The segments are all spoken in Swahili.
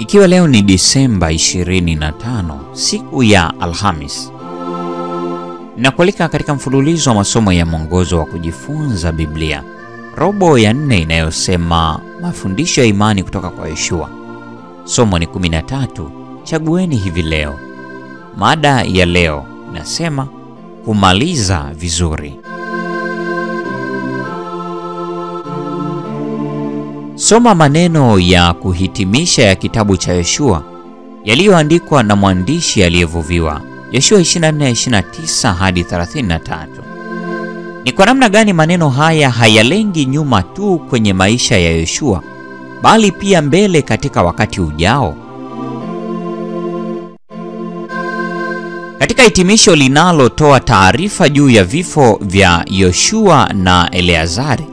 Ikiwa leo ni Disemba 25, siku ya Alhamis, nakualika katika mfululizo wa masomo ya mwongozo wa kujifunza Biblia, robo ya 4 inayosema mafundisho ya imani kutoka kwa Yeshua. Somo ni 13, chagueni hivi leo. Mada ya leo inasema kumaliza vizuri. Soma maneno ya kuhitimisha ya kitabu cha Yeshua yaliyoandikwa na mwandishi aliyevuviwa, Yeshua 24:29 hadi 33. Ni kwa namna gani maneno haya hayalengi nyuma tu kwenye maisha ya Yeshua, bali pia mbele katika wakati ujao? Katika hitimisho linalotoa taarifa juu ya vifo vya Yoshua na Eleazari,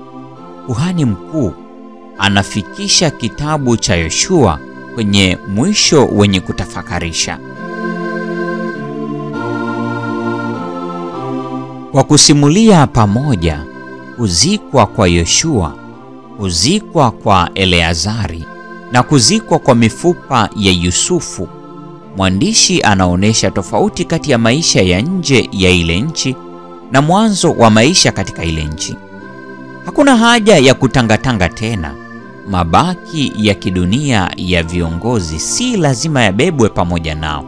kuhani mkuu anafikisha kitabu cha Yoshua kwenye mwisho wenye kutafakarisha. Kwa kusimulia pamoja kuzikwa kwa Yoshua, kuzikwa kwa Eleazari na kuzikwa kwa mifupa ya Yusufu, mwandishi anaonesha tofauti kati ya maisha ya nje ya ile nchi na mwanzo wa maisha katika ile nchi. Hakuna haja ya kutangatanga tena. Mabaki ya kidunia ya viongozi si lazima yabebwe pamoja nao.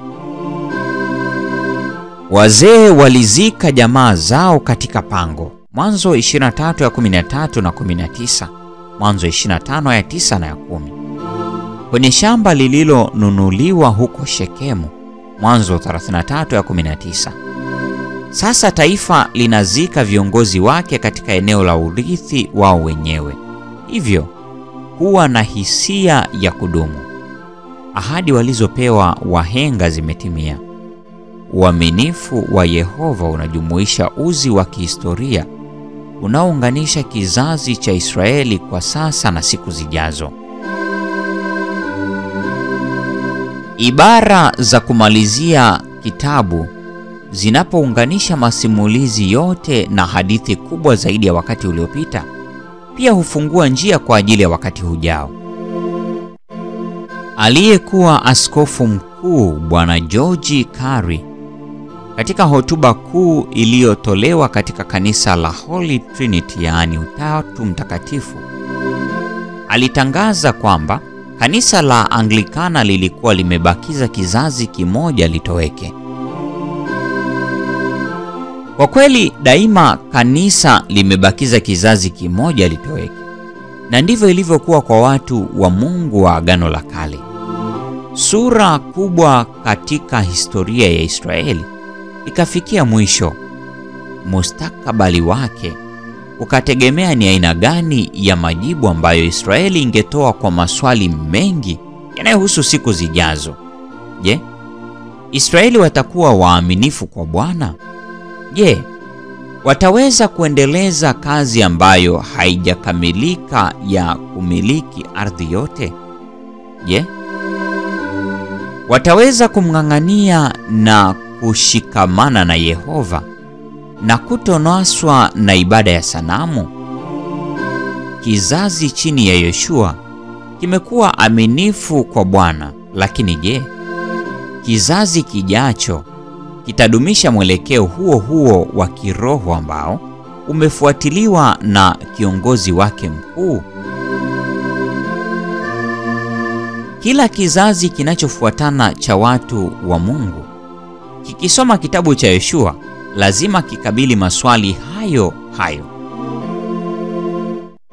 Wazee walizika jamaa zao katika pango. Mwanzo 23:13 na 19, Mwanzo 25:9 na 10. Kwenye shamba lililonunuliwa huko Shekemu, Mwanzo 33:19. Sasa taifa linazika viongozi wake katika eneo la urithi wao wenyewe, hivyo kuwa na hisia ya kudumu. Ahadi walizopewa wahenga zimetimia. Uaminifu wa Yehova unajumuisha uzi wa kihistoria unaounganisha kizazi cha Israeli kwa sasa na siku zijazo. Ibara za kumalizia kitabu zinapounganisha masimulizi yote na hadithi kubwa zaidi ya wakati uliopita, pia hufungua njia kwa ajili ya wakati ujao. Aliyekuwa askofu mkuu Bwana George Carey, katika hotuba kuu iliyotolewa katika kanisa la Holy Trinity, yaani Utatu Mtakatifu, alitangaza kwamba kanisa la Anglikana lilikuwa limebakiza kizazi kimoja litoweke. Kwa kweli daima kanisa limebakiza kizazi kimoja litoweke, na ndivyo ilivyokuwa kwa watu wa Mungu wa Agano la Kale. Sura kubwa katika historia ya Israeli ikafikia mwisho. Mustakabali wake ukategemea ni aina gani ya majibu ambayo Israeli ingetoa kwa maswali mengi yanayohusu siku zijazo. Je, Israeli watakuwa waaminifu kwa Bwana? Je, wataweza kuendeleza kazi ambayo haijakamilika ya kumiliki ardhi yote? Je, wataweza kumng'ang'ania na kushikamana na Yehova na kutonaswa na ibada ya sanamu? Kizazi chini ya Yoshua kimekuwa aminifu kwa Bwana, lakini je, kizazi kijacho kitadumisha mwelekeo huo huo wa kiroho ambao umefuatiliwa na kiongozi wake mkuu? Kila kizazi kinachofuatana cha watu wa Mungu kikisoma kitabu cha Yoshua lazima kikabili maswali hayo hayo.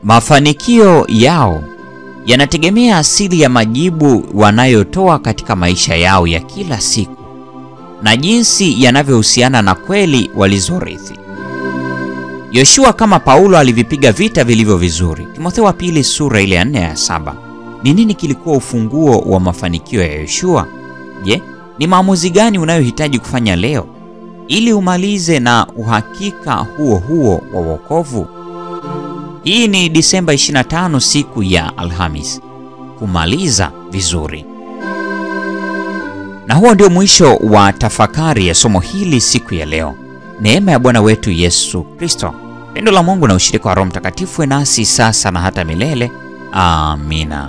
Mafanikio yao yanategemea asili ya majibu wanayotoa katika maisha yao ya kila siku na jinsi yanavyohusiana na kweli walizorithi. Yoshua kama Paulo alivipiga vita vilivyo vizuri. Timotheo wa pili sura ile ya 4 ya 7. Ni nini kilikuwa ufunguo wa mafanikio ya Yoshua? Je, ni maamuzi gani unayohitaji kufanya leo ili umalize na uhakika huo huo wa wokovu? Hii ni Disemba 25, siku ya Alhamis. Kumaliza vizuri. Na huo ndio mwisho wa tafakari ya somo hili siku ya leo. Neema ya Bwana wetu Yesu Kristo, pendo la Mungu na ushirika wa Roho Mtakatifu nasi sasa na hata milele. Amina.